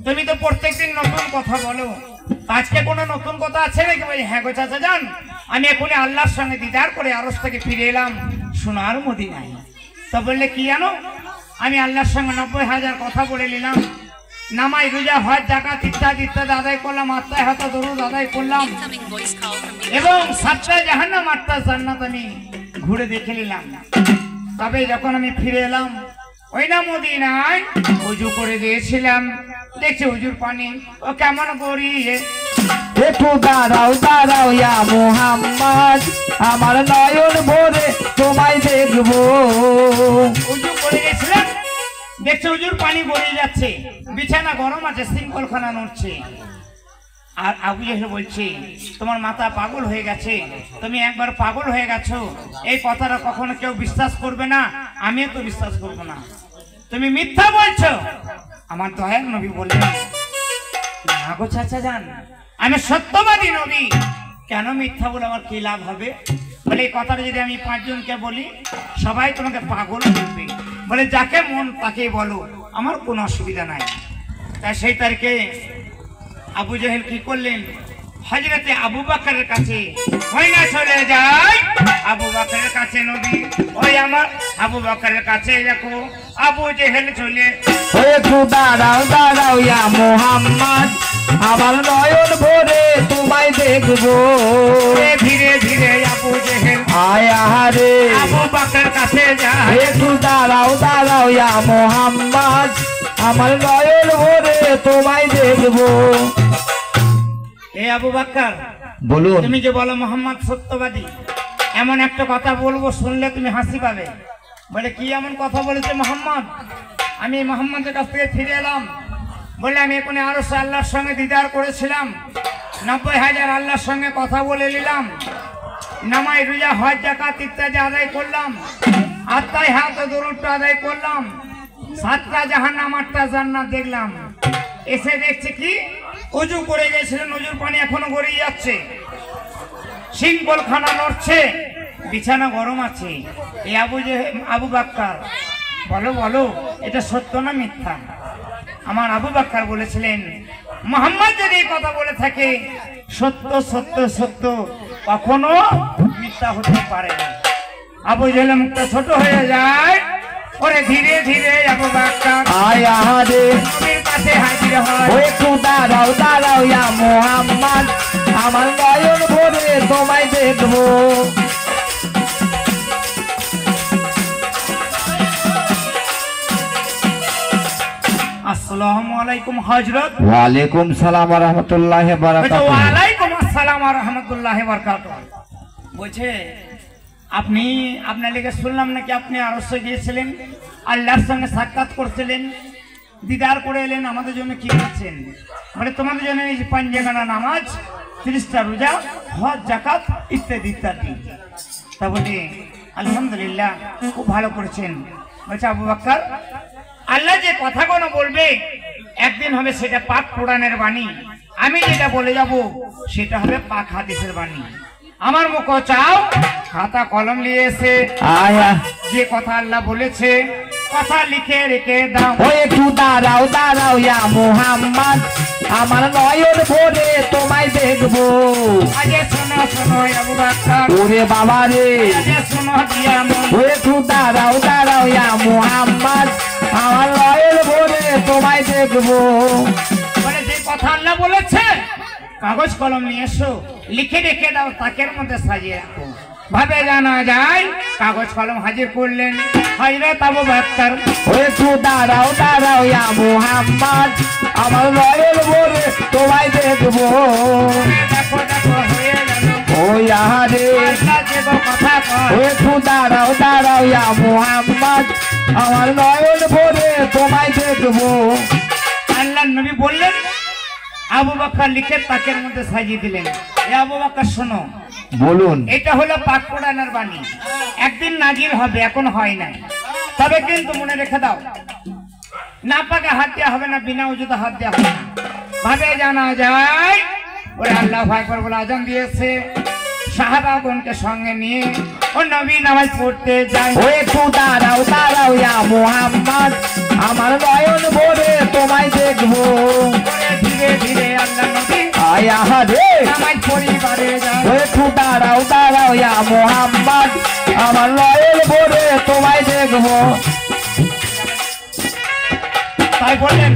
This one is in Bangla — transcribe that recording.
তুমি তো প্রত্যেকদিন নতুন কথা বলো, আজকে কোনো নতুন কথা আছে নাকি? বলি হ্যাঁ গো চাচা যান, আমি এখনই আল্লাহর সঙ্গে দিদার করে আরশ থেকে ফিরে এলাম সোনার মদিনায়। তো বললে কি জানো, আমি আল্লাহর সঙ্গে 90,000 কথা বলে নিলাম, নামাজ রোজা হজ যাকাত ইত্যাদি ইত্যাদি আদায় করলাম, আত্মায় হাতে দরুদ আদায় করলাম, এবং 7টা জাহান্নাম 8টা জান্নাত আমি ঘুরে দেখে নিলাম। তবে যখন আমি ফিরে এলাম ওই না মদিনায় উজু করে দিয়েছিলাম, দেখছি উজুর পানি ও কেমন গড়িয়ে। একটু দাঁড়াও দাঁড়াও ইয়া মুহাম্মদ, আমার নয়ন ভরে তোমায় দেখবো। উজু করে গেছিলাম, দেখছি উজুর পানি গড়িয়ে যাচ্ছে, বিছানা গরম আছে, শৃঙ্খলখানা নড়ছে। আর আবু জেহেল বলছে তোমার মাথা পাগল হয়ে গেছে, তুমি একবার পাগল হয়ে গেছো, এই কথাটা কখনো কেউ বিশ্বাস করবে না, আমিও তো বিশ্বাস করবো না, তুমি মিথ্যা বলছো। আমার দয়ার নবী বললেন না গো চাচা যান, আমি সত্যবাদী নবী, কেন মিথ্যা বলে আমার কি লাভ হবে? বলে এই কথাটা যদি আমি 5 জনকে বলি সবাই তোমাকে পাগল বলবে, বলে যাকে মন তাকেই বলো, আমার কোনো অসুবিধা নাই। তাই সেই তারিখে আবু জেহেল কি করলেন, হযরতে আবু বকরের কাছে হইনা চলে যায়। আবু বকরের কাছে নবী, ওই আমার আবু বকরের কাছে দেখো আবু জেহেল চলে। একটু দাঁড়াও দাঁড়াও ইয়া মুহাম্মদ, আমার নয়ন ভরে তোমায় দেখবো। ধীরে ধীরে আবু জেহেল আয়া রে আবু বকরের কাছে যায়। একটু দাঁড়াও দাঁড়াও ইয়া মুহাম্মদ, আমার নয়ন ভরে তোমায় দেখবো। এ আবু বকর বলুন। তুমি যে বলো মোহাম্মদ সত্যবাদী, এমন একটা কথা বলবো শুনলে তুমি হাসি পাবে। বলে কি এমন কথা বলেছে মোহাম্মদ? আমি মোহাম্মদের কাছ থেকে ফিরে এলাম, বলে আমি এখানে আরো আল্লাহর সঙ্গে দিদার করেছিলাম, 90,000 আল্লাহর সঙ্গে কথা বলে নিলাম, নামাজ রোজা হজ যাকাত ইত্যাদি আদায় করলাম, আত্মায় হাত দরুদটা আদায় করলাম, 7টা জাহান্নাম 8টা জান্নাত দেখলাম। এসে দেখছে কি উজু করে গেছিলেন, উজুর পানি এখনো গড়িয়ে যাচ্ছে, শৃঙ্খলখানা নড়ছে, বিছানা গরম আছে। এই আবু বকর বলো বলো এটা সত্য না মিথ্যা? আমার আবু বকর বলেছিলেন মুহাম্মদ যদি এই কথা বলে থাকে সত্য সত্য সত্য, কখনো মিথ্যা হতে পারে না। আবু জেহেল মুখটা ছোট হয়ে যায়। ওরে ধীরে ধীরে আবু বকর আয়া রে নবীর কাছে হাজির হয়। একটু দাঁড়াও দাঁড়াও ইয়া মুহাম্মদ, আমার নয়ন ভরে তোমায় দেখবো। আসসালামু আলাইকুম হযরত। ওয়ালাইকুম সালাম ওয়া রাহমাতুল্লাহি ওয়া বারাকাতুহু। ওয়ালাইকুম আসসালাম ওয়া রাহমাতুল্লাহি ওয়া বারাকাতুহু। বলছে আপনি আপনার লেগে শুনলাম নাকি আপনি আরশে গিয়েছিলেন, আল্লাহর সঙ্গে সাক্ষাৎ করছিলেন, দিদার করে এলেন, আমাদের জন্য কি করছেন? মানে তোমাদের জন্য এই 5 জায়গানা নামাজ, 30টা রোজা, হজ যাকাত ইত্যাদি ইত্যাদি। তা বলি আলহামদুলিল্লাহ খুব ভালো করেছেন। বলছে আবু বকর আল্লাহ যে কথাগুলো বলবে একদিন হবে সেটা পাক কোরআনের বাণী, আমি যেটা বলে যাব সেটা হবে পাক হাদিসের বাণী। আমার মুখ চাও, খাতা কলম নিয়ে এসে আয়া যে কথা আল্লাহ বলেছে কথা লিখে রেখে দাও। ও একটু দাঁড়াও দাঁড়াও ইয়া মুহাম্মদ, আমার নয়ন ভরে তোমায় দেখবো। আজে শোনো শোনো আবু বকর, ওরে বাবা রে আজে শোনো দিয়া মন। ও একটু দাঁড়াও দাঁড়াও ইয়া মুহাম্মদ, আমার নয়ন ভরে তোমায় দেখবো। মানে যে কথা আল্লাহ বলেছে কাগজ কলম নিয়ে এসো, লিখে রেখে দাও, তাকের মধ্যে সাজিয়ে রাখো, ভাবে জানা যায়। কাগজ কলম হাজির করলেন হযরত আবু বকর। ও একটু দাঁড়াও দাঁড়াও ইয়া মুহাম্মদ, আমার নয়ন ভরে তোমায় দেখবো। দেখো দেখো হয়ে গেল ও ইয়া রে আল্লাহ যে কথা ও কয়। একটু দাঁড়াও দাঁড়াও ইয়া মুহাম্মদ, আমার নয়ন ভরে তোমায় দেখবো। আল্লাহ নবী বললেন, আবু বকর লিখে তাকের মধ্যে সাজিয়ে দিলেন। এ আবু বকর শোনো, বলুন। এটা হলো পাক কোরআনের বাণী, একদিন নাজিল হবে, এখন হয় নাই। তবে কিন্তু মনে রেখে দাও, না পাকে হাত দেওয়া হবে না, বিনা উজুতে হাত দেওয়া হবে না, ভাবে জানা যায়। ওরে আল্লাহু আকবার বলে আজান দিয়েছে, সাহাবাগণকে সঙ্গে নিয়ে ও নবী নামাজ পড়তে যায়। ও একটু দাঁড়াও দাঁড়াও ইয়া মুহাম্মদ, আমার নয়ন ভরে তোমায় দেখবো ধীরে ধীরে আল্লাহ নবী আয়া রে আমার পরিবারে যায় একটু দাঁড়াও দাঁড়াও ইয়া মোহাম্মদ আমার নয়ন ভরে তোমায় দেখবো তাই বললেন